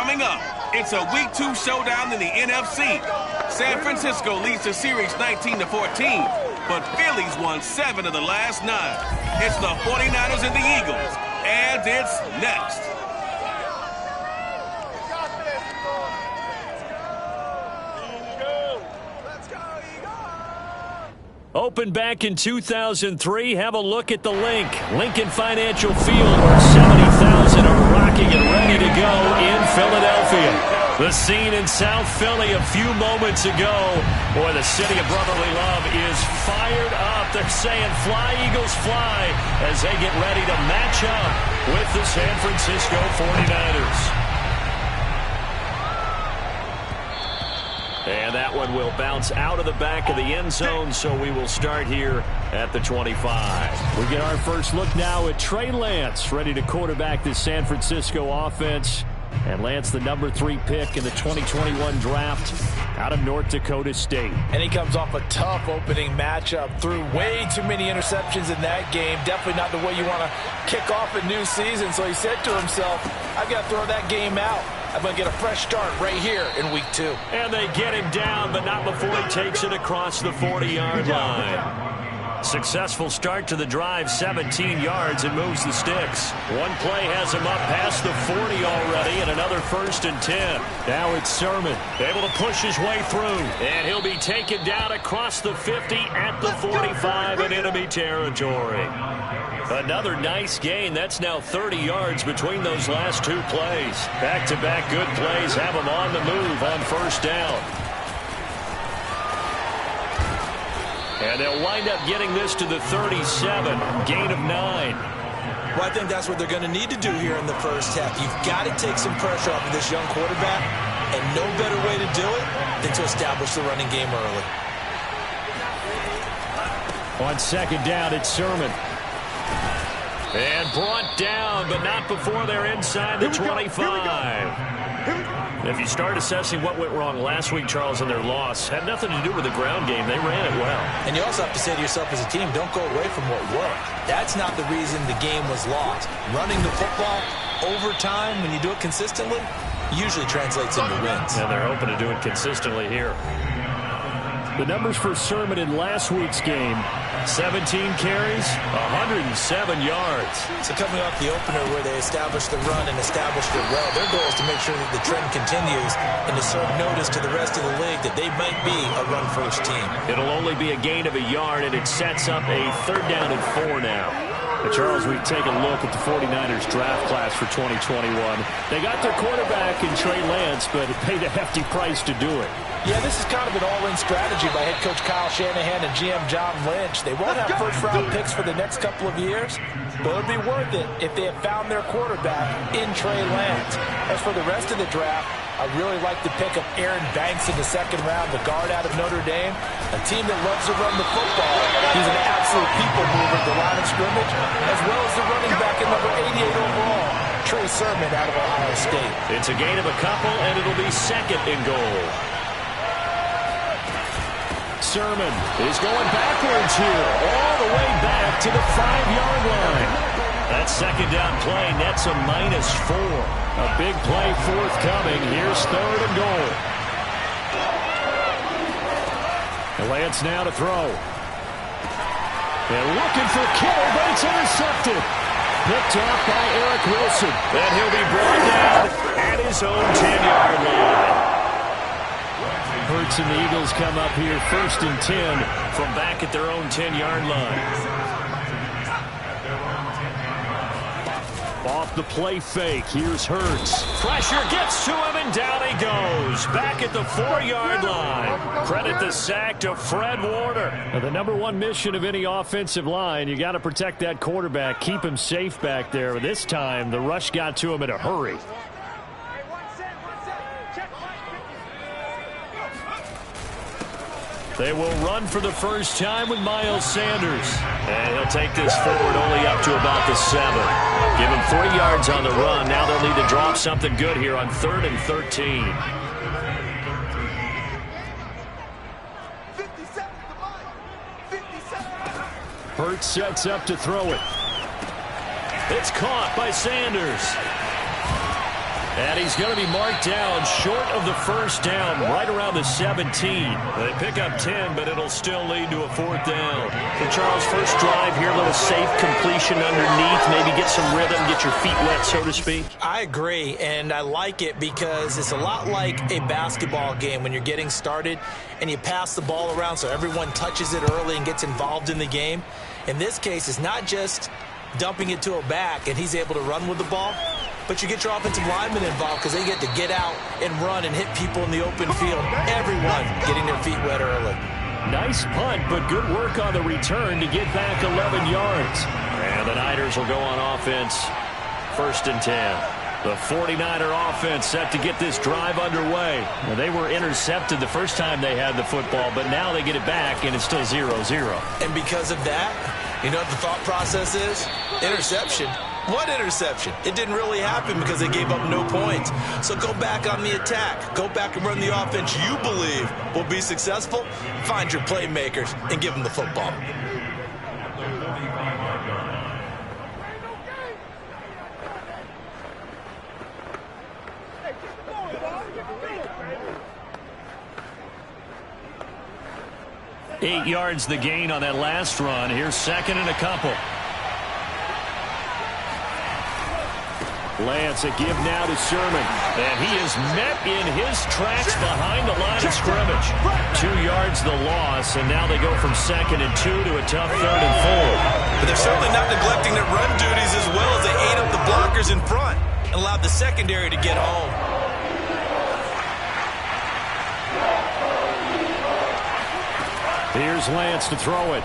Coming up, it's a Week 2 showdown in the NFC. San Francisco leads the series 19-14, but Philly's won 7 of the last 9. It's the 49ers and the Eagles, and it's next. Opened back in 2003. Have a look at the link. Lincoln Financial Field, where 70,000 are rocking and ready to go in Philadelphia. The scene in South Philly a few moments ago. Boy, the city of brotherly love is fired up. They're saying, "Fly, Eagles, fly," as they get ready to match up with the San Francisco 49ers. And that one will bounce out of the back of the end zone, so we will start here at the 25. We get our first look now at Trey Lance, ready to quarterback this San Francisco offense. And Lance, the number 3 pick in the 2021 draft out of North Dakota State. And he comes off a tough opening matchup. Threw way too many interceptions in that game. Definitely not the way you want to kick off a new season. So he said to himself, I've got to throw that game out. I'm going to get a fresh start right here in Week 2. And they get him down, but not before he takes it across the 40-yard line. Successful start to the drive, 17 yards, and moves the sticks. One play has him up past the 40 already, and another 1st and 10. Now it's Sermon, able to push his way through, and he'll be taken down across the 50 at the 45 in enemy territory. Another nice gain. That's now 30 yards between those last 2 plays. Back-to-back good plays have him on the move on 1st down. And they'll wind up getting this to the 37, gain of 9. Well, I think that's what they're going to need to do here in the first half. You've got to take some pressure off of this young quarterback, and no better way to do it than to establish the running game early. On 2nd down, it's Sermon. And brought down, but not before they're inside the 25. If you start assessing what went wrong last week, Charles, in their loss, had nothing to do with the ground game. They ran it well. And you also have to say to yourself as a team, don't go away from what worked. That's not the reason the game was lost. Running the football over time, when you do it consistently, usually translates into wins. And they're hoping to do it consistently here. The numbers for Sermon in last week's game: 17 carries, 107 yards. So coming off the opener where they established the run and established it well, their goal is to make sure that the trend continues and to serve notice to the rest of the league that they might be a run-first team. It'll only be a gain of a yard, and it sets up a 3rd down and 4 now. But Charles, we've taken a look at the 49ers draft class for 2021. They got their quarterback in Trey Lance, but it paid a hefty price to do it. Yeah, this is kind of an all-in strategy by head coach Kyle Shanahan and GM John Lynch. They won't have first-round picks for the next couple of years, but it would be worth it if they had found their quarterback in Trey Lance. As for the rest of the draft, I really like the pick of Aaron Banks in the 2nd round, the guard out of Notre Dame, a team that loves to run the football. He's an absolute people mover at the line of scrimmage, as well as the running back at number 88 overall, Trey Sermon out of Ohio State. It's a gain of a couple, and it'll be 2nd and goal. Sermon is going backwards here, all the way back to the 5-yard line. That 2nd down play nets a -4. A big play forthcoming. Here's 3rd and goal. Lance now to throw. They're looking for Kittle, but it's intercepted. Picked off by Eric Wilson. And he'll be brought down at his own 10-yard line. Hurts and the Eagles come up here 1st and 10 from back at their own 10-yard line. Off the play fake, here's Hurts. Pressure gets to him, and down he goes. Back at the 4-yard line. Credit the sack to Fred Warner. Now, the number 1 mission of any offensive line, you got to protect that quarterback, keep him safe back there. This time, the rush got to him in a hurry. They will run for the first time with Miles Sanders. And he'll take this forward only up to about the 7. Give him 3 yards on the run. Now they'll need to drop something good here on 3rd and 13. Hurts sets up to throw it. It's caught by Sanders. And he's going to be marked down short of the first down, right around the 17. They pick up 10, but it'll still lead to a 4th down. So Charles, first drive here, a little safe completion underneath, maybe get some rhythm, get your feet wet, so to speak. I agree, and I like it because it's a lot like a basketball game when you're getting started and you pass the ball around so everyone touches it early and gets involved in the game. In this case, it's not just dumping it to a back and he's able to run with the ball, but you get your offensive linemen involved because they get to get out and run and hit people in the open field. Everyone getting their feet wet early. Nice punt, but good work on the return to get back 11 yards. And the Niners will go on offense, 1st and 10. The 49er offense set to get this drive underway. Well, they were intercepted the first time they had the football, but now they get it back, and it's still 0-0. And because of that, you know what the thought process is? Interception. What interception? It didn't really happen because they gave up no points. So go back on the attack. Go back and run the offense you believe will be successful. Find your playmakers and give them the football. Eight yards the gain on that last run. Here's 2nd and a couple. Lance, a give now to Sermon. And he is met in his tracks behind the line of scrimmage. 2 yards the loss, and now they go from 2nd and 2 to a tough 3rd and 4. But they're certainly not neglecting their run duties as well as they ate up the blockers in front and allowed the secondary to get home. Here's Lance to throw it.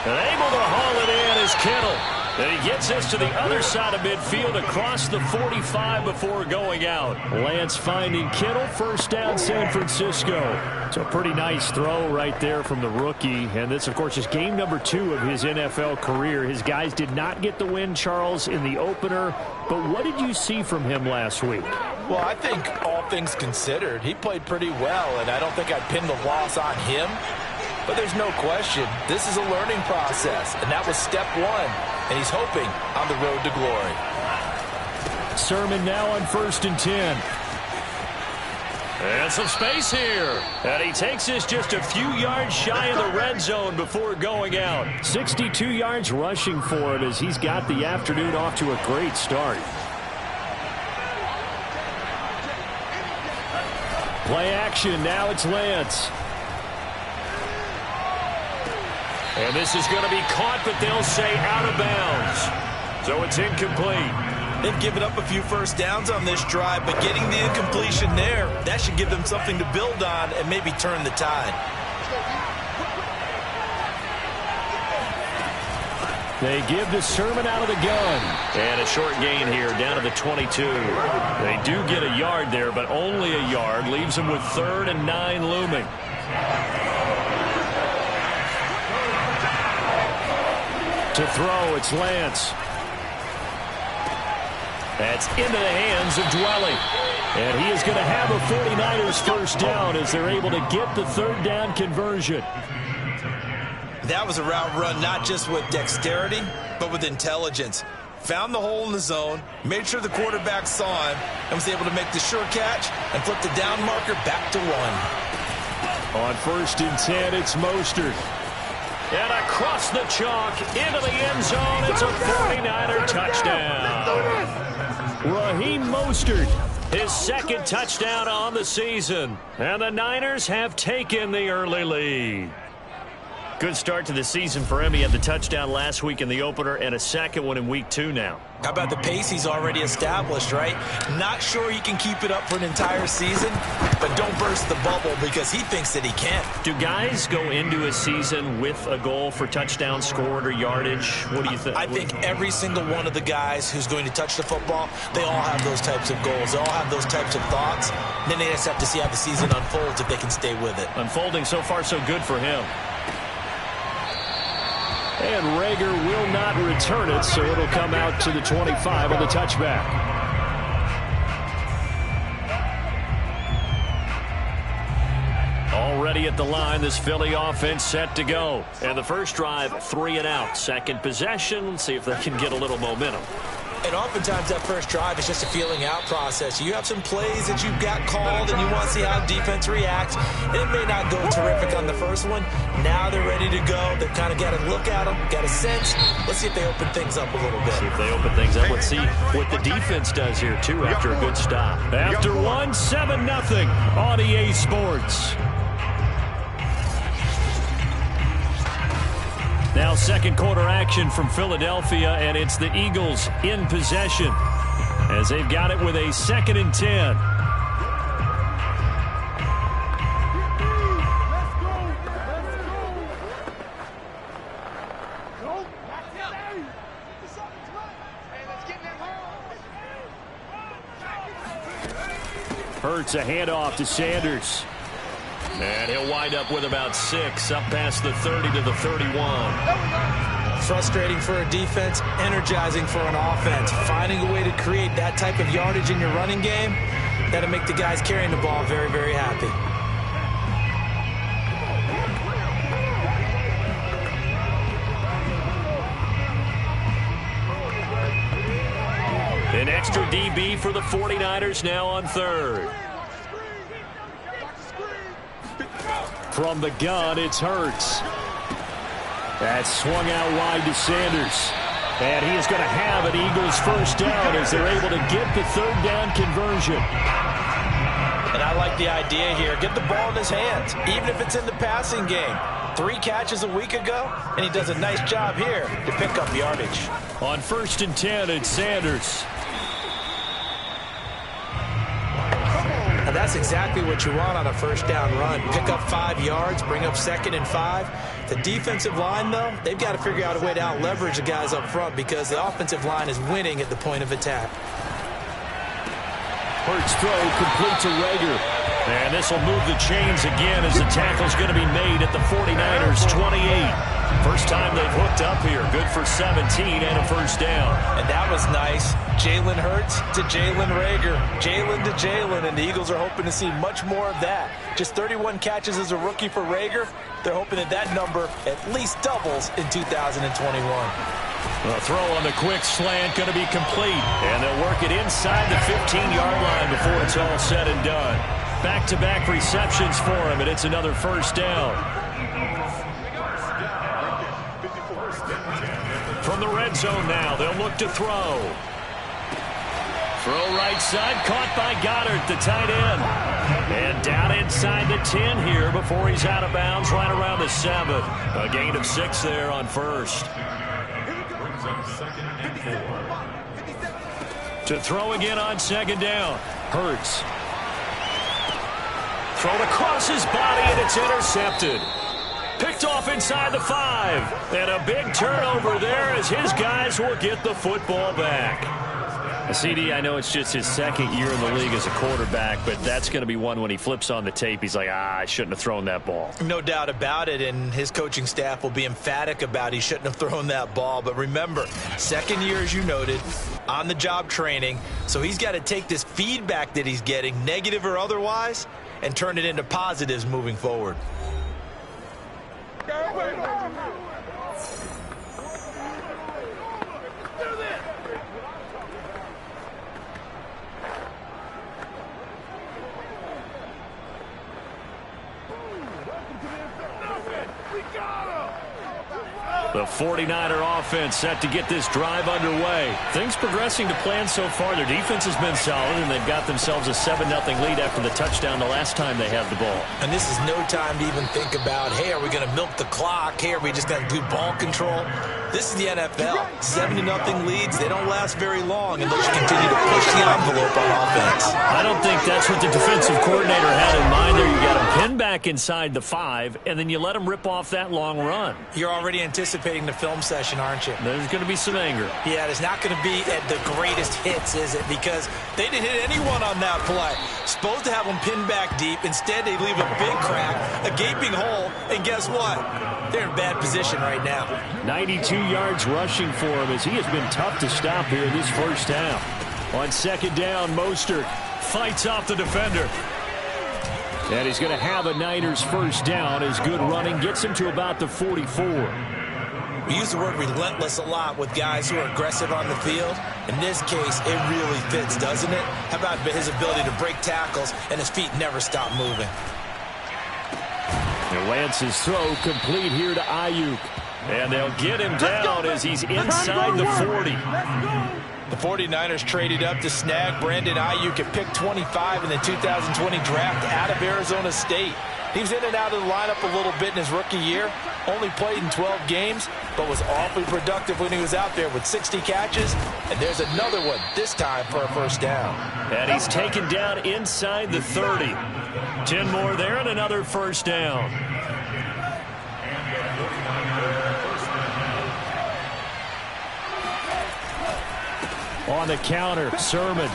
And able to haul it in is Kittle. And he gets us to the other side of midfield across the 45 before going out. Lance finding Kittle, 1st down San Francisco. So a pretty nice throw right there from the rookie. And this, of course, is game number 2 of his NFL career. His guys did not get the win, Charles, in the opener. But what did you see from him last week? Well, I think all things considered, he played pretty well, and I don't think I'd pin the loss on him. But there's no question, this is a learning process, and that was step 1. And he's hoping on the road to glory. Sermon now on 1st and 10. And some space here. And he takes this just a few yards shy of the red zone before going out. 62 yards rushing for him as he's got the afternoon off to a great start. Play action. Now it's Lance. And this is going to be caught, but they'll say out of bounds. So it's incomplete. They've given up a few first downs on this drive, but getting the incompletion there, that should give them something to build on and maybe turn the tide. They give the Sermon out of the gun. And a short gain here down to the 22. They do get a yard there, but only a yard. Leaves them with 3rd and 9 looming. To throw, it's Lance. That's into the hands of Dwelly. And he is going to have a 49ers 1st down as they're able to get the 3rd down conversion. That was a route run not just with dexterity, but with intelligence. Found the hole in the zone, made sure the quarterback saw him, and was able to make the sure catch and flip the down marker back to 1. On 1st and 10, it's Mostert. And across the chalk, into the end zone, it's a 49er touchdown. Raheem Mostert, his 2nd touchdown on the season. And the Niners have taken the early lead. Good start to the season for him. He had the touchdown last week in the opener and a 2nd one in week 2 now. How about the pace he's already established, right? Not sure he can keep it up for an entire season, but don't burst the bubble because he thinks that he can. Do guys go into a season with a goal for touchdown scored or yardage? What do you think? I think every single one of the guys who's going to touch the football, they all have those types of goals. They all have those types of thoughts. Then they just have to see how the season unfolds if they can stay with it. Unfolding so far so good for him. And Rager will not return it, so it'll come out to the 25 on the touchback. Already at the line, this Philly offense set to go. And the first drive, 3 and out. 2nd possession, let's see if they can get a little momentum. And oftentimes that first drive is just a feeling out process. You have some plays that you've got called and you want to see how defense reacts. And it may not go terrific on the first one. Now they're ready to go. They've kind of got to look at them, got a sense. Let's see if they open things up a little bit. See if they open things up. Let's see what the defense does here, too, after a good stop. After one, 7-0 on EA Sports. Now second quarter action from Philadelphia, and it's the Eagles in possession as they've got it with a 2nd and 10. Hurts a handoff to Sanders. And he'll wind up with about 6, up past the 30 to the 31. Frustrating for a defense, energizing for an offense. Finding a way to create that type of yardage in your running game, that'll make the guys carrying the ball very, very happy. An extra DB for the 49ers now on 3rd. From the gun, it's Hurts. That's swung out wide to Sanders. And he is going to have an Eagles first down as they're able to get the 3rd down conversion. And I like the idea here. Get the ball in his hands, even if it's in the passing game. 3 catches a week ago, and he does a nice job here to pick up yardage. On 1st and 10, it's Sanders. And that's exactly what you want on a first down run. Pick up 5 yards, bring up 2nd and 5. The defensive line, though, they've got to figure out a way to out-leverage the guys up front because the offensive line is winning at the point of attack. Hurts throw complete to Reagor. And this will move the chains again as the tackle's going to be made at the 49ers 28. First time they've hooked up here. Good for 17 and a first down. And that was nice. Jalen Hurts to Jalen Reagor. Jalen to Jalen, and the Eagles are hoping to see much more of that. Just 31 catches as a rookie for Reagor. They're hoping that that number at least doubles in 2021. A throw on the quick slant going to be complete. And they'll work it inside the 15-yard line before it's all said and done. Back-to-back receptions for him, and it's another first down. From the red zone now, they'll look to throw. Throw right side, caught by Goddard, the tight end. And down inside the 10 here before he's out of bounds right around the 7. A gain of 6 there on first. To throw again on 2nd down. Hurts. Thrown across his body, and it's intercepted. Picked off inside the 5. And a big turnover there as his guys will get the football back. CD, I know it's just his 2nd year in the league as a quarterback, but that's going to be one when he flips on the tape. He's like, I shouldn't have thrown that ball. No doubt about it, and his coaching staff will be emphatic about he shouldn't have thrown that ball. But remember, 2nd year, as you noted, on-the-job training. So he's got to take this feedback that he's getting, negative or otherwise, and turn it into positives moving forward. The 49er offense set to get this drive underway. Things progressing to plan so far. Their defense has been solid, and they've got themselves a 7-0 lead after the touchdown the last time they had the ball. And this is no time to even think about, hey, are we going to milk the clock? Hey, are we just going to do ball control? This is the NFL. 7-0 leads, they don't last very long unless you continue to push the envelope on offense. I don't think that's what the defensive coordinator had in mind there. You got him pinned back inside the 5, and then you let him rip off that long run. You're already anticipating the film session, aren't you? There's going to be some anger. Yeah, there's not going to be at the greatest hits, is it? Because they didn't hit anyone on that play. Supposed to have them pinned back deep. Instead, they leave a big crack, a gaping hole, and guess what? They're in bad position right now. 92 yards rushing for him as he has been tough to stop here this first half. On 2nd down, Mostert fights off the defender. And he's going to have a Niners first down as good running gets him to about the 44. We use the word relentless a lot with guys who are aggressive on the field. In this case, it really fits, doesn't it? How about his ability to break tackles and his feet never stop moving? And Lance's throw complete here to Aiyuk. And they'll get him down as he's inside the 40. The 49ers traded up to snag Brandon Aiyuk at pick 25 in the 2020 draft out of Arizona State. He was in and out of the lineup a little bit in his rookie year. Only played in 12 games, but was awfully productive when he was out there with 60 catches. And there's another one, this time for a first down. And he's taken down inside the 30. 10 more there and another first down. On the counter, Sermon.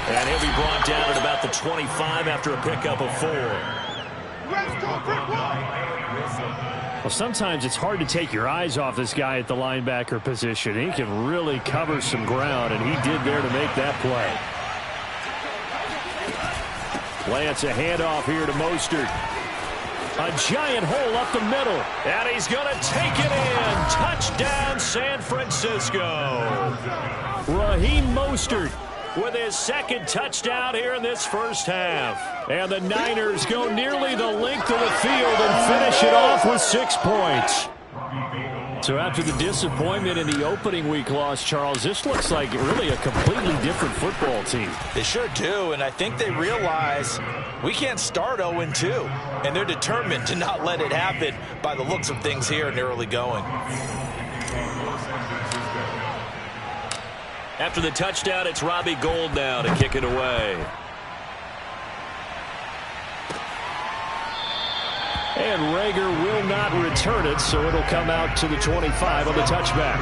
And he'll be brought down at about the 25 after a pickup of 4. Well, sometimes it's hard to take your eyes off this guy at the linebacker position. He can really cover some ground, and he did there to make that play. Lance, a handoff here to Mostert. A giant hole up the middle. And he's going to take it in. Touchdown, San Francisco. Raheem Mostert with his second touchdown here in this first half. And the Niners go nearly the length of the field and finish it off with 6 points. So after the disappointment in the opening week loss, Charles, this looks like really a completely different football team. They sure do, and I think they realize we can't start 0-2, and they're determined to not let it happen by the looks of things here in the early going. After the touchdown, it's Robbie Gould now to kick it away. And Reagor will not return it, so it'll come out to the 25 on the touchback.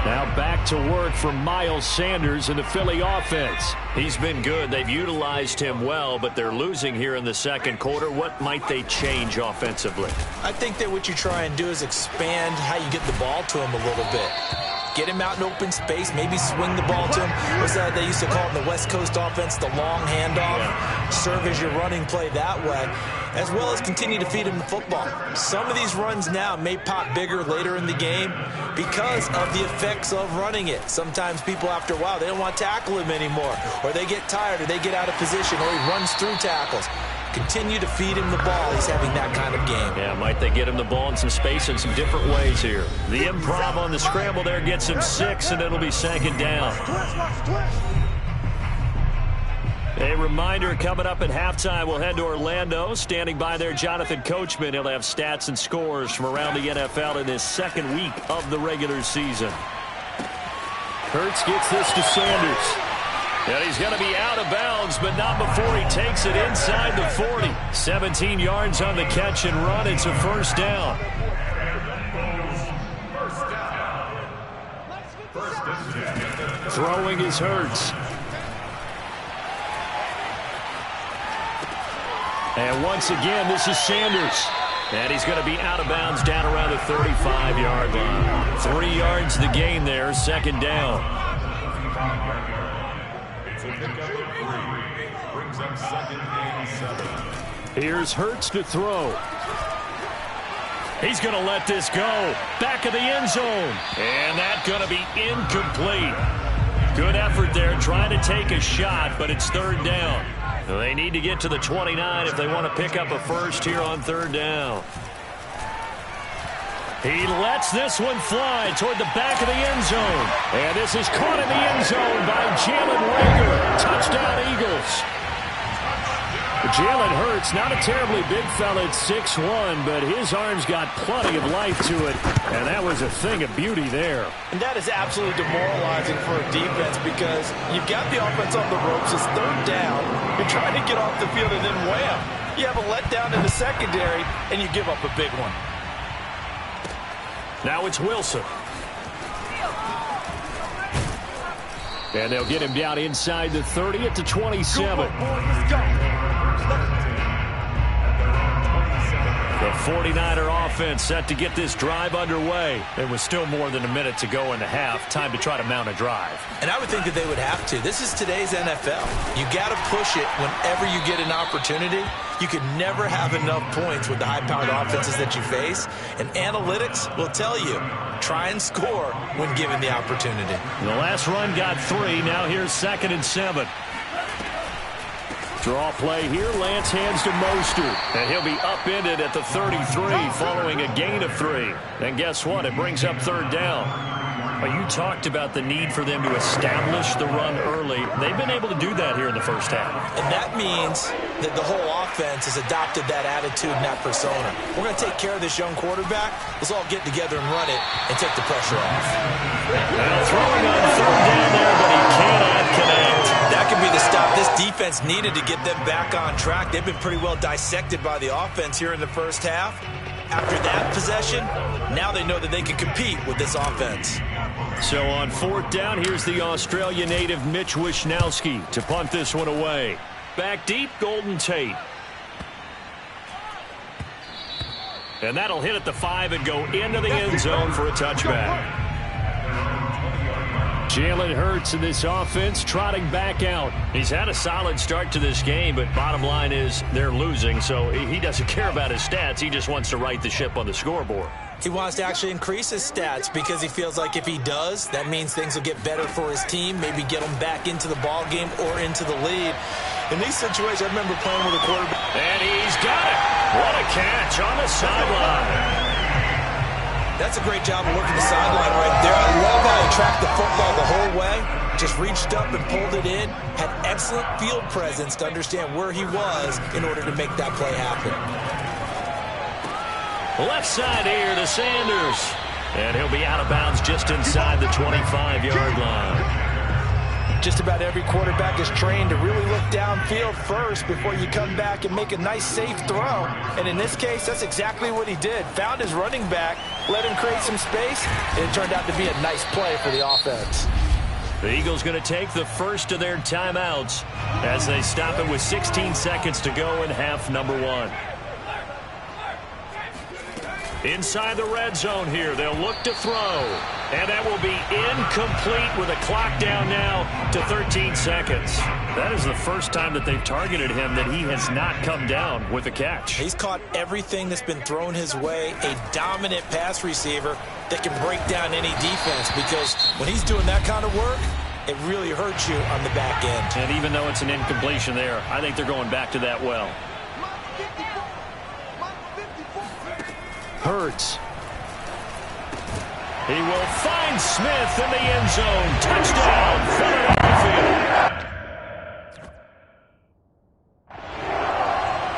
Now back to work for Miles Sanders in the Philly offense. He's been good. They've utilized him well, but they're losing here in the second quarter. What might they change offensively? I think that what you try and do is expand how you get the ball to him a little bit. Get him out in open space, maybe swing the ball to him. What's that they used to call it in the West Coast offense, the long handoff? Yeah. Serve as your running play that way, as well as continue to feed him the football. Some of these runs now may pop bigger later in the game because of the effects of running it. Sometimes people, after a while, they don't want to tackle him anymore, or they get tired, or they get out of position, or he runs through tackles. Continue to feed him the ball. He's having that kind of game. Yeah, might they get him the ball in some space in some different ways here. The improv on the scramble there gets him 6, and it'll be second down. A reminder coming up at halftime, we'll head to Orlando. Standing by there, Jonathan Coachman. He'll have stats and scores from around the NFL in this second week of the regular season. Hurts gets this to Sanders. And he's going to be out of bounds, but not before he takes it inside the 40. 17 yards on the catch and run. It's a first down. Throwing is Hurts. And once again, this is Sanders. And he's going to be out of bounds down around the 35-yard line. 3 yards the gain there, second down. Here's Hurts to throw. He's going to let this go. Back of the end zone. And that's going to be incomplete. Good effort there trying to take a shot, but it's third down. They need to get to the 29 if they want to pick up a first here on third down. He lets this one fly toward the back of the end zone. And this is caught in the end zone by Jalen Reagor. Touchdown, Eagles. Jalen Hurts, not a terribly big fella at 6'1", but his arms got plenty of life to it, and that was a thing of beauty there. And that is absolutely demoralizing for a defense because you've got the offense on the ropes. It's third down. You're trying to get off the field, and then wham, you have a letdown in the secondary, and you give up a big one. Now it's Wilson. And they'll get him down inside the 30 at the 27. The 49er offense set to get this drive underway. There was still more than a minute to go in the half. Time to try to mount a drive. And I would think that they would have to. This is today's NFL. You got to push it whenever you get an opportunity. You can never have enough points with the high-powered offenses that you face. And analytics will tell you, try and score when given the opportunity. The last run got 3. Now here's 2nd and 7. Draw play here. Lance hands to Mostert. And he'll be upended at the 33 following a gain of 3. And guess what? It brings up 3rd down. Well, you talked about the need for them to establish the run early. They've been able to do that here in the first half. And that means that the whole offense has adopted that attitude and that persona. We're going to take care of this young quarterback. Let's all get together and run it and take the pressure off. Now throwing on 3rd down there, but he cannot connect. That could be the stop this defense needed to get them back on track. They've been pretty well dissected by the offense here in the first half. After that possession, now they know that they can compete with this offense. So on 4th down, here's the Australia native Mitch Wishnowsky to punt this one away. Back deep, Golden Tate. And that'll hit at the 5 and go into the end zone for a touchback. Jalen Hurts in this offense trotting back out. He's had a solid start to this game, but bottom line is they're losing, so he doesn't care about his stats. He just wants to right the ship on the scoreboard. He wants to actually increase his stats because he feels like if he does, that means things will get better for his team, maybe get them back into the ball game or into the lead. In these situations, I remember playing with a quarterback. And he's got it. What a catch on the sideline. That's a great job of working the sideline right there. I love how he tracked the football the whole way. Just reached up and pulled it in. Had excellent field presence to understand where he was in order to make that play happen. Left side here to Sanders. And he'll be out of bounds just inside the 25-yard line. Just about every quarterback is trained to really look downfield first before you come back and make a nice, safe throw. And in this case, that's exactly what he did. Found his running back, let him create some space, and it turned out to be a nice play for the offense. The Eagles going to take the first of their timeouts as they stop it with 16 seconds to go in half number 1. Inside the red zone here, they'll look to throw. And that will be incomplete with a clock down now to 13 seconds. That is the first time that they've targeted him that he has not come down with a catch. He's caught everything that's been thrown his way, a dominant pass receiver that can break down any defense, because when he's doing that kind of work, it really hurts you on the back end. And even though it's an incompletion there, I think they're going back to that well. Hurts. He will find Smith in the end zone. Touchdown, Philadelphia.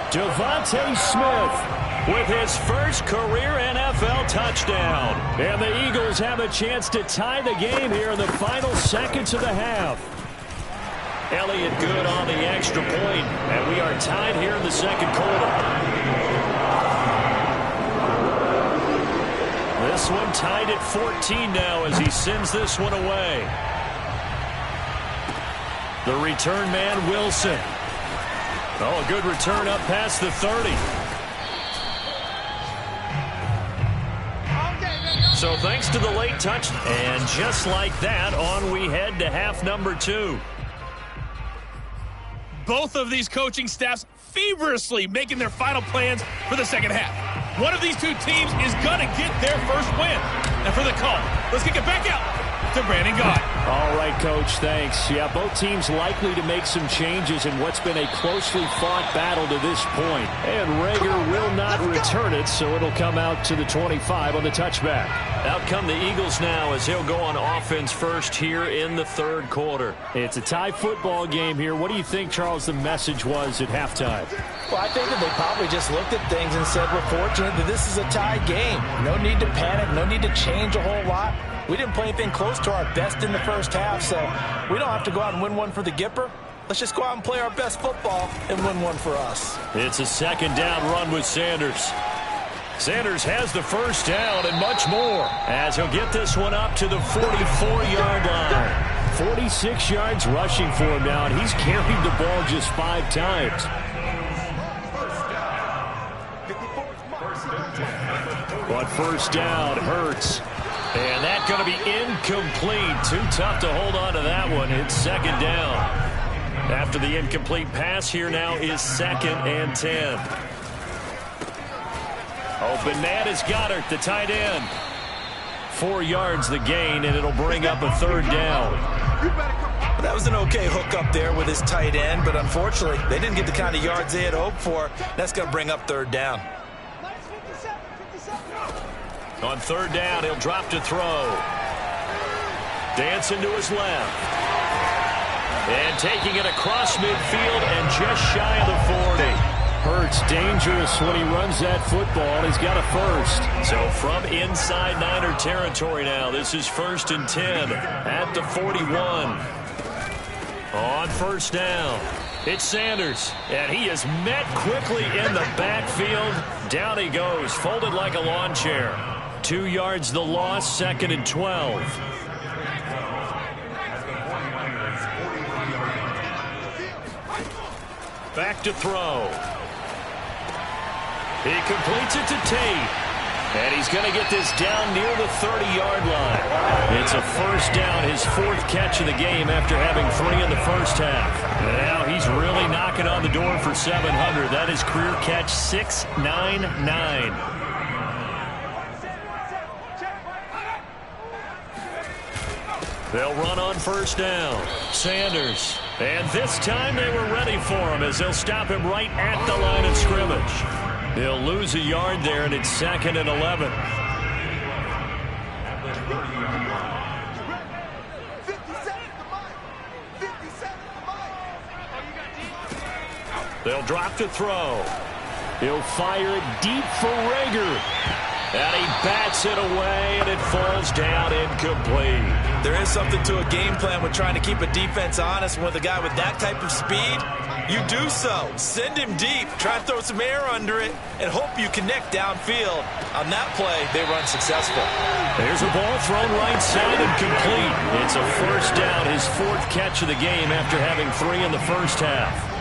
Devontae Smith with his first career NFL touchdown. And the Eagles have a chance to tie the game here in the final seconds of the half. Elliott good on the extra point, and we are tied here in the second quarter. This one tied at 14 now as he sends this one away. The return man, Wilson. Oh, a good return up past the 30. So thanks to the late touch, and just like that, on we head to half number 2. Both of these coaching staffs feverishly making their final plans for the second half. One of these two teams is going to get their first win. And for the call, let's kick it back out to Brandon Gaudin. All right, Coach, thanks. Yeah, both teams likely to make some changes in what's been a closely fought battle to this point. And Reagor will not return it, so it'll come out to the 25 on the touchback. Out come the Eagles now as he'll go on offense first here in the third quarter. It's a tie football game here. What do you think, Charles, the message was at halftime? Well, I think that they probably just looked at things and said, we're fortunate that this is a tie game. No need to panic, no need to change a whole lot. We didn't play anything close to our best in the first half, so we don't have to go out and win one for the Gipper. Let's just go out and play our best football and win one for us. It's a second down run with Sanders. Sanders has the first down and much more as he'll get this one up to the 44-yard line. 46 yards rushing for him now, and he's carried the ball just 5 times. On first down, Hurts. And that's going to be incomplete. Too tough to hold on to that one. It's second down. After the incomplete pass, here now is 2nd and 10. Open man is Goddard, the tight end. 4 yards the gain, and it'll bring up a third down. That was an okay hook up there with his tight end, but unfortunately, they didn't get the kind of yards they had hoped for. That's going to bring up third down. On third down, he'll drop to throw. Dancing to his left. And taking it across midfield and just shy of the 40. Hurts dangerous when he runs that football. He's got a first. So from inside Niner territory now, this is 1st and 10 at the 41. On first down, it's Sanders, and he is met quickly in the backfield. Down he goes, folded like a lawn chair. 2 yards the loss, 2nd and 12. Back to throw. He completes it to Tate. And he's going to get this down near the 30-yard line. It's a first down, his 4th catch of the game after having 3 in the first half. And now he's really knocking on the door for 700. That is career catch 699. They'll run on first down. Sanders. And this time they were ready for him as they'll stop him right at the line of scrimmage. They'll lose a yard there, and it's 2nd and 11. They'll drop to throw. He'll fire it deep for Rager. And he bats it away, and it falls down incomplete. There is something to a game plan with trying to keep a defense honest. With a guy with that type of speed, you do so. Send him deep. Try to throw some air under it and hope you connect downfield. On that play, they run successful. There's a ball thrown right side and complete. It's a first down, his 4th catch of the game after having 3 in the first half.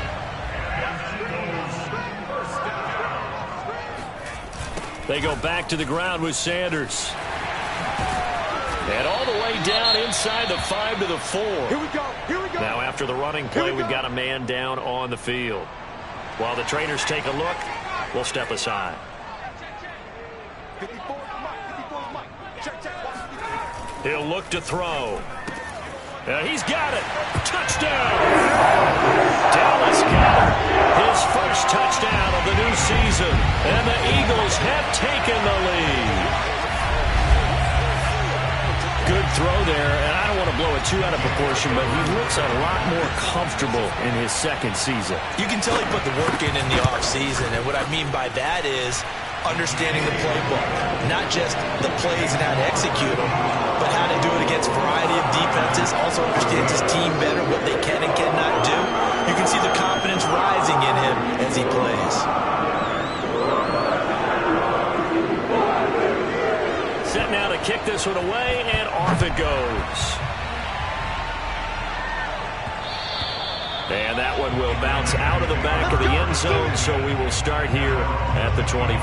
They go back to the ground with Sanders. And all the way down inside the 5 to the 4. Here we go. Here we go. Now after the running play, we've got a man down on the field. While the trainers take a look, we'll step aside. 54 Mike. Check. He'll look to throw. He's got it. Touchdown. Dallas Goedert, his first touchdown of the new season. And the Eagles have taken the lead. Good throw there, and I don't want to blow it too out of proportion, but he looks a lot more comfortable in his 2nd season. You can tell he put the work in the offseason, and what I mean by that is understanding the playbook. Not just the plays and how to execute them, but how to do it against a variety of defenses. Also understands his team better, what they can and cannot do. You can see the confidence rising in him as he plays. Set now to kick this one away, and off it goes. And that one will bounce out of the back of the end zone, so we will start here at the 25.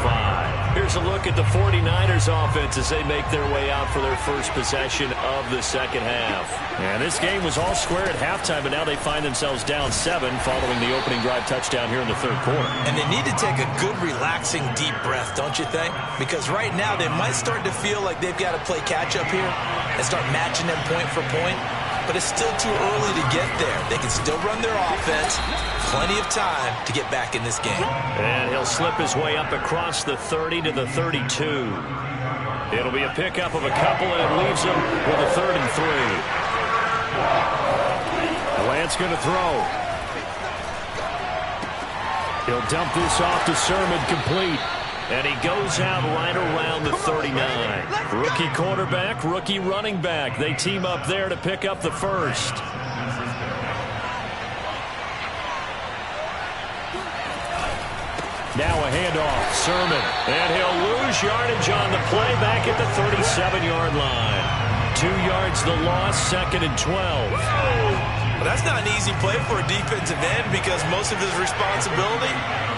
Here's a look at the 49ers offense as they make their way out for their first possession of the second half. And this game was all square at halftime, but now they find themselves down 7 following the opening drive touchdown here in the 3rd quarter. And they need to take a good, relaxing, deep breath, don't you think? Because right now they might start to feel like they've got to play catch-up here and start matching them point for point. But it's still too early to get there. They can still run their offense. Plenty of time to get back in this game. And he'll slip his way up across the 30 to the 32. It'll be a pickup of a couple, and it leaves him with a 3rd and 3. Lance going to throw. He'll dump this off to Sermon, complete. And he goes out right around the 39. Rookie quarterback, rookie running back. They team up there to pick up the first. Now a handoff, Sermon. And he'll lose yardage on the play back at the 37-yard line. 2 yards the loss, 2nd and 12. Well, that's not an easy play for a defensive end because most of his responsibility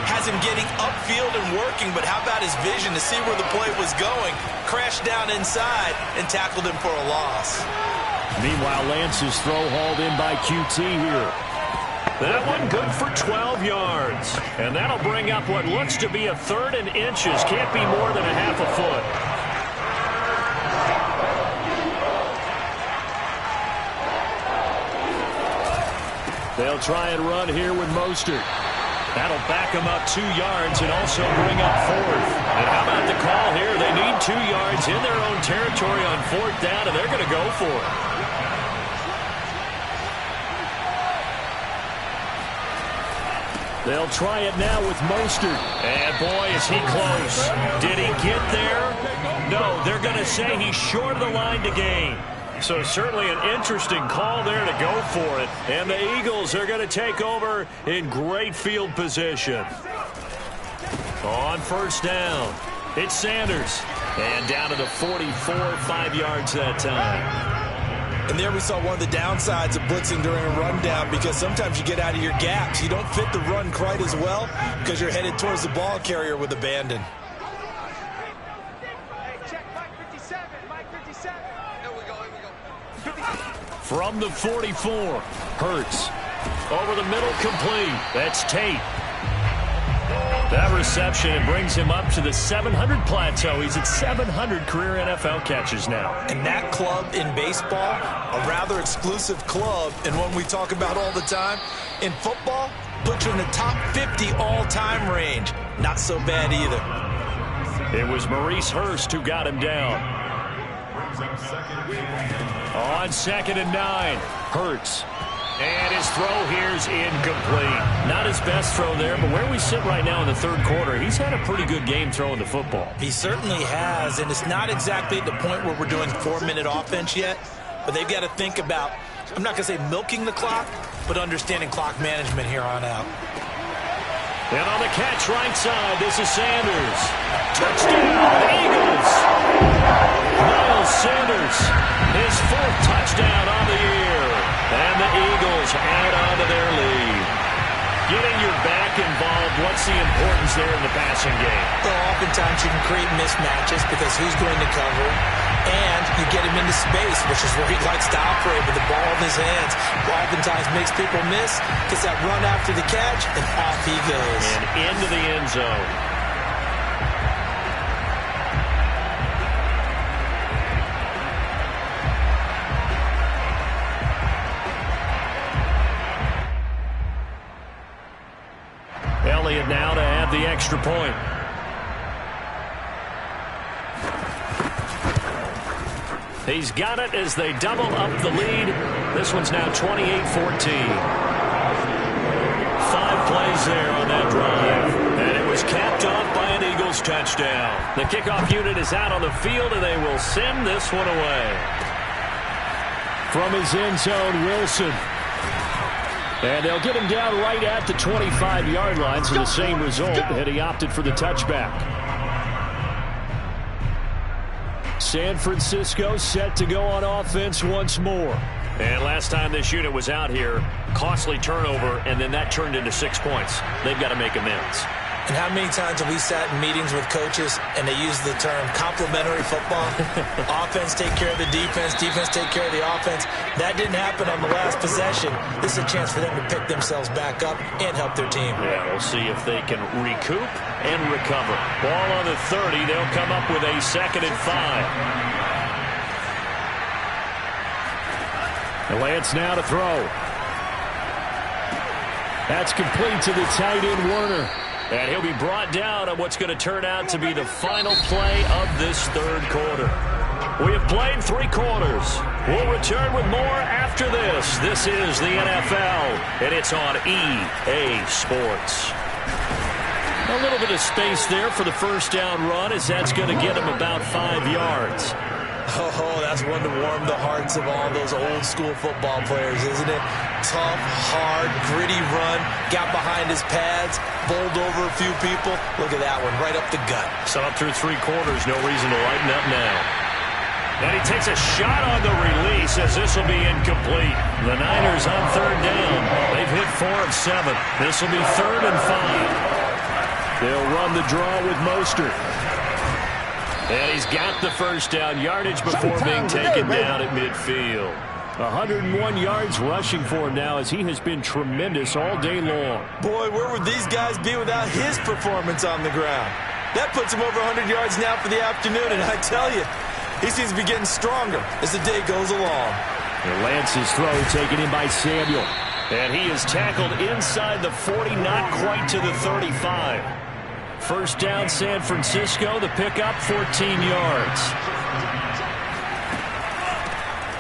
has him getting upfield and working, but how about his vision to see where the play was going? Crashed down inside and tackled him for a loss. Meanwhile, Lance's throw hauled in by QT here. That one good for 12 yards. And that'll bring up what looks to be a 3rd and inches. Can't be more than a half a foot. They'll try and run here with Mostert. That'll back them up 2 yards and also bring up 4th. And how about the call here? They need 2 yards in their own territory on 4th down, and they're going to go for it. They'll try it now with Mostert. And boy, is he close. Did he get there? No, they're going to say he's short of the line to gain. So certainly an interesting call there to go for it. And the Eagles are going to take over in great field position. On 1st down, it's Sanders. And down to the 44, 5 yards that time. And there we saw one of the downsides of blitzing during a rundown, because sometimes you get out of your gaps. You don't fit the run quite as well because you're headed towards the ball carrier with abandon. From the 44, Hurts. Over the middle, complete. That's Tate. That reception, it brings him up to the 700 plateau. He's at 700 career NFL catches now. And that club in baseball, a rather exclusive club, and one we talk about all the time. In football, puts you in the top 50 all-time range. Not so bad either. It was Maurice Hurst who got him down. On 2nd and 9, Hurts. And his throw here is incomplete. Not his best throw there, but where we sit right now in the 3rd quarter, he's had a pretty good game throwing the football. He certainly has, and it's not exactly at the point where we're doing 4-minute offense yet, but they've got to think about, I'm not going to say milking the clock, but understanding clock management here on out. And on the catch right side, this is Sanders. Touchdown, Eagles! Miles Sanders, his 4th touchdown on the year. And the Eagles add on to their lead. Getting your back involved, what's the importance there in the passing game? Well, oftentimes you can create mismatches because who's going to cover, and you get him into space, which is where he likes to operate with the ball in his hands. Oftentimes makes people miss, gets that run after the catch, and off he goes. And into the end zone. Elliott now to have the extra point. He's got it as they double up the lead. This one's now 28-14. 5 plays there on that drive. And it was capped off by an Eagles touchdown. The kickoff unit is out on the field, and they will send this one away. From his end zone, Wilson. And they'll get him down right at the 25-yard line, so the same result, and he opted for the touchback. San Francisco set to go on offense once more. And last time this unit was out here, costly turnover, and then that turned into 6 points. They've got to make amends. And how many times have we sat in meetings with coaches and they use the term complementary football? Offense take care of the defense, defense take care of the offense. That didn't happen on the last possession. This is a chance for them to pick themselves back up and help their team. Yeah, we'll see if they can recoup and recover. Ball on the 30. They'll come up with a 2nd and 5. And Lance now to throw. That's complete to the tight end, Werner. And he'll be brought down on what's going to turn out to be the final play of this 3rd quarter. We have played 3 quarters. We'll return with more after this. This is the NFL, and it's on EA Sports. A little bit of space there for the 1st down run, as that's going to get him about 5 yards. Oh, that's one to warm the hearts of all those old-school football players, isn't it? Tough, hard, gritty run, got behind his pads, bowled over a few people. Look at that one, right up the gut. So up through 3 quarters, no reason to lighten up now. And he takes a shot on the release as this will be incomplete. The Niners on 3rd down. They've hit 4 of 7. This will be 3rd and 5. They'll run the draw with Mostert. And he's got the first down yardage before being taken down at midfield. 101 yards rushing for him now as he has been tremendous all day long. Boy, where would these guys be without his performance on the ground? That puts him over 100 yards now for the afternoon, and I tell you, he seems to be getting stronger as the day goes along. And Lance's throw taken in by Samuel. And he is tackled inside the 40, not quite to the 35. First down, San Francisco. The pickup, 14 yards.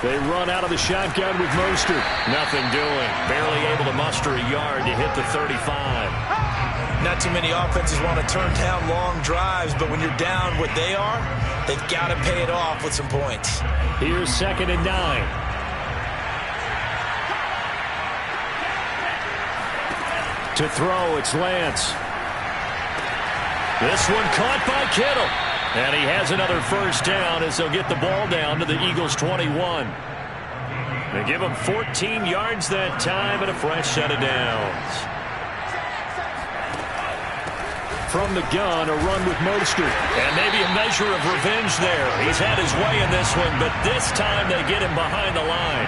They run out of the shotgun with Mostert. Nothing doing. Barely able to muster a yard to hit the 35. Not too many offenses want to turn down long drives, but when you're down what they are, they've got to pay it off with some points. Here's 2nd and 9. To throw, it's Lance. This one caught by Kittle. And he has another first down as they'll get the ball down to the Eagles' 21. They give him 14 yards that time and a fresh set of downs. From the gun, a run with Mostert. And maybe a measure of revenge there. He's had his way in this one, but this time they get him behind the line.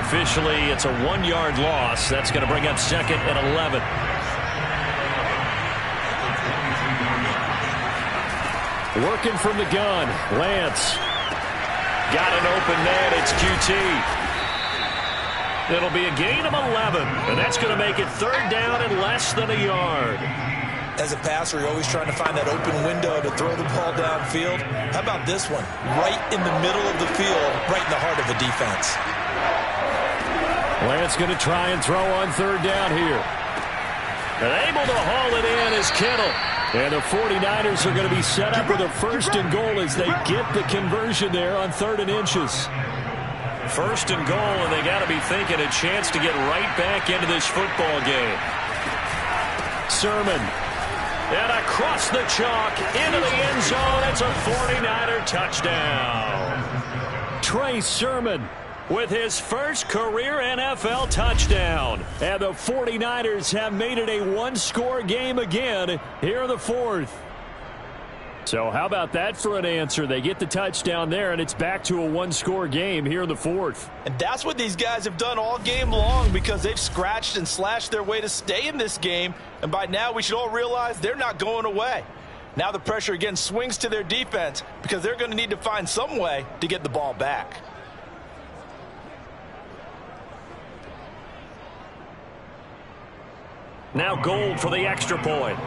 Officially, it's a 1-yard loss. That's going to bring up 2nd and 11. Working from the gun, Lance. Got an open man, it's QT. It'll be a gain of 11, and that's going to make it 3rd down and less than a yard. As a passer, you're always trying to find that open window to throw the ball downfield. How about this one? Right in the middle of the field, right in the heart of the defense. Lance going to try and throw on 3rd down here. And able to haul it in is Kittle. And the 49ers are going to be set up with a 1st and goal as they get the conversion there on 3rd and inches. 1st and goal, and they got to be thinking a chance to get right back into this football game. Sermon. And across the chalk into the end zone. It's a 49er touchdown. Trey Sermon with his first career NFL touchdown. And the 49ers have made it a one-score game again here in the 4th. So how about that for an answer? They get the touchdown there, and it's back to a one-score game here in the 4th. And that's what these guys have done all game long because they've scratched and slashed their way to stay in this game. And by now, we should all realize they're not going away. Now the pressure again swings to their defense because they're going to need to find some way to get the ball back. Now Gold for the extra point.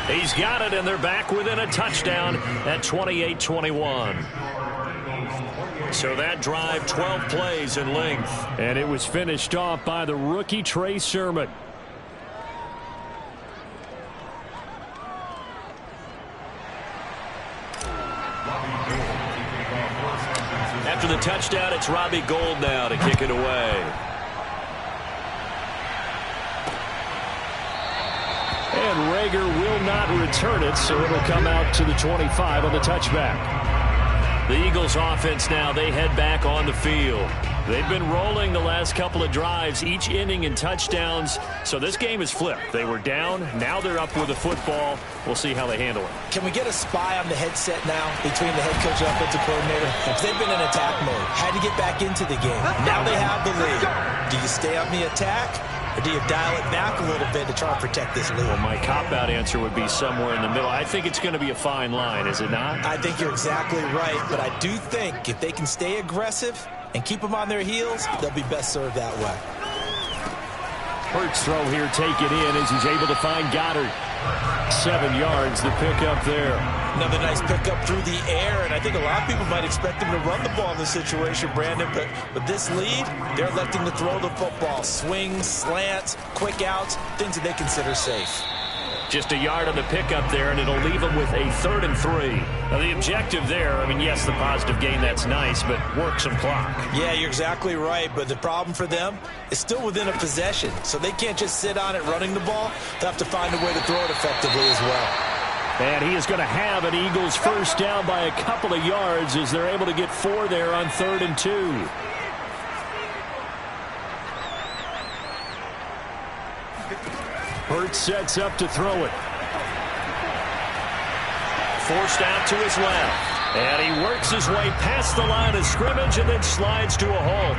He's got it, and they're back within a touchdown at 28-21. So that drive, 12 plays in length. And it was finished off by the rookie Trey Sermon. After the touchdown, it's Robbie Gould now to kick it away. And Rager will not return it, so it'll come out to the 25 on the touchback. The Eagles offense now, they head back on the field. They've been rolling the last couple of drives, each inning in touchdowns. So this game is flipped. They were down. Now they're up with the football. We'll see how they handle it. Can we get a spy on the headset now between the head coach and offensive coordinator? If they've been in attack mode, had to get back into the game. Now they have the lead. Do you stay on the attack, or do you dial it back a little bit to try and protect this lead? Well, my cop-out answer would be somewhere in the middle. I think it's going to be a fine line, is it not? I think you're exactly right, but I do think if they can stay aggressive and keep them on their heels, they'll be best served that way. Hurts throw here, take it in as he's able to find Goddard. 7 yards, the pickup there. Another nice pickup through the air, and I think a lot of people might expect him to run the ball in this situation, Brandon, but with this lead, they're electing to throw the football. Swings, slants, quick outs, things that they consider safe. Just a yard on the pickup there, and it'll leave them with a 3rd and 3. Now, the objective there, I mean, yes, the positive gain, that's nice, but work some clock. Yeah, you're exactly right, but the problem for them is still within a possession, so they can't just sit on it running the ball. They'll have to find a way to throw it effectively as well. And he is going to have an Eagles first down by a couple of yards as they're able to get 4 there on 3rd and 2. Hurts sets up to throw it. Forced out to his left. And he works his way past the line of scrimmage and then slides to a halt.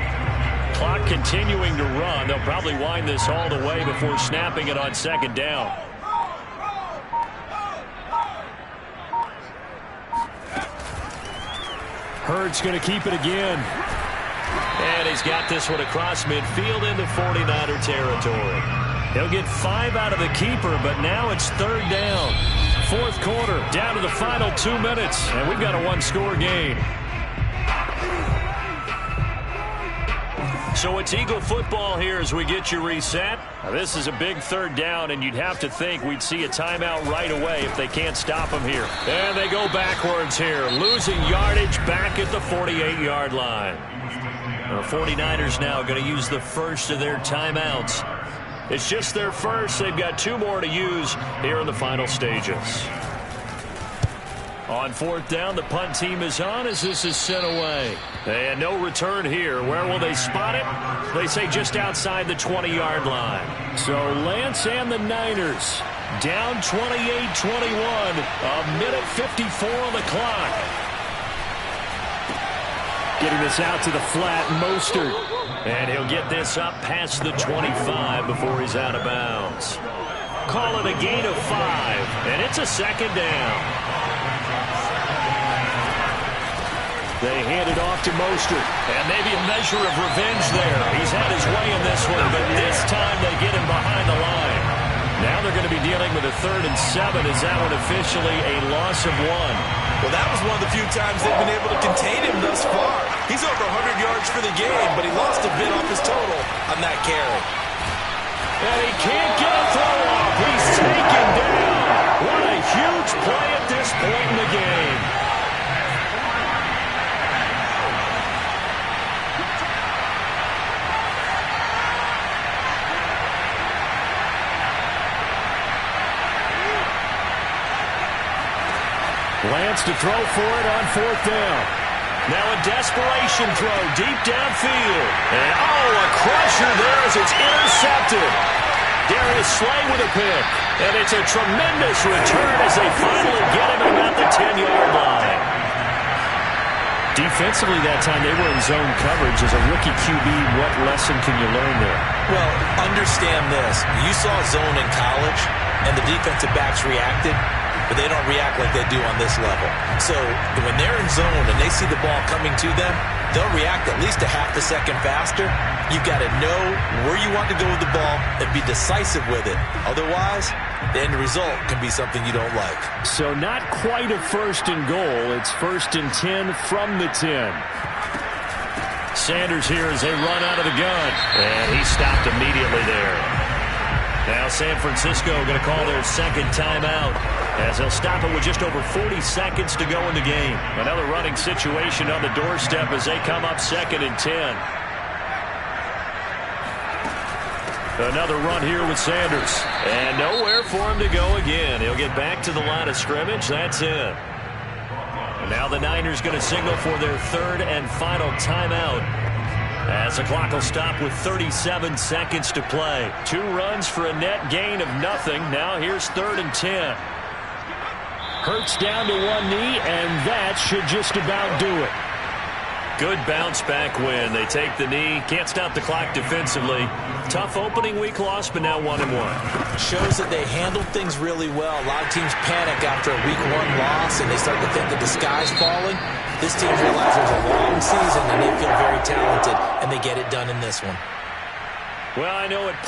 Clock continuing to run. They'll probably wind this all the way before snapping it on 2nd down. Hurts going to keep it again. And he's got this one across midfield into 49er territory. He'll get 5 out of the keeper, but now it's 3rd down. 4th quarter, down to the final 2 minutes, and we've got a 1-score game. So it's Eagle football here as we get you reset. Now this is a big 3rd down, and you'd have to think we'd see a timeout right away if they can't stop him here. And they go backwards here, losing yardage back at the 48-yard line. The 49ers now going to use the first of their timeouts. It's just their first. They've got 2 more to use here in the final stages. On 4th down, the punt team is on as this is sent away. And no return here. Where will they spot it? They say just outside the 20-yard line. So Lance and the Niners down 28-21. A minute 54 on the clock. Getting this out to the flat, Mostert. And he'll get this up past the 25 before he's out of bounds. Call it a gain of 5, and it's a 2nd down. They hand it off to Mostert. And maybe a measure of revenge there. He's had his way in this one, but this time they get him behind the line. Now they're going to be dealing with a 3rd and 7. Is that one officially a loss of 1? Well, that was one of the few times they've been able to contain him thus far. He's over 100 yards for the game, but he lost a bit off his total on that carry. And he can't get a throw off. He's taken down. What a huge play at this point in the game. Lance to throw for it on 4th down. Now a desperation throw deep downfield. And a crusher there as it's intercepted. Darius Slay with a pick. And it's a tremendous return as they finally get him at about the 10-yard line. Defensively that time they were in zone coverage. As a rookie QB, what lesson can you learn there? Well, understand this. You saw zone in college, and the defensive backs reacted, but they don't react like they do on this level. So when they're in zone and they see the ball coming to them, they'll react at least a half a second faster. You've got to know where you want to go with the ball and be decisive with it. Otherwise, the end result can be something you don't like. So not quite a 1st and goal. It's 1st and 10 from the 10. Sanders here as they run out of the gun. And he stopped immediately there. Now San Francisco going to call their 2nd timeout as they'll stop it with just over 40 seconds to go in the game. Another running situation on the doorstep as they come up 2nd and 10. Another run here with Sanders. And nowhere for him to go again. He'll get back to the line of scrimmage. That's it. And now the Niners going to signal for their 3rd and final timeout, as the clock will stop with 37 seconds to play. 2 runs for a net gain of nothing. Now here's 3rd and 10. Hurts down to one knee, and that should just about do it. Good bounce back win. They take the knee. Can't stop the clock defensively. Tough opening week loss, but now 1-1. Shows that they handled things really well. A lot of teams panic after a week 1 loss, and they start to think that the sky's falling. This team realizes there's a long season, and they feel very talented, and they get it done in this one. Well, I know at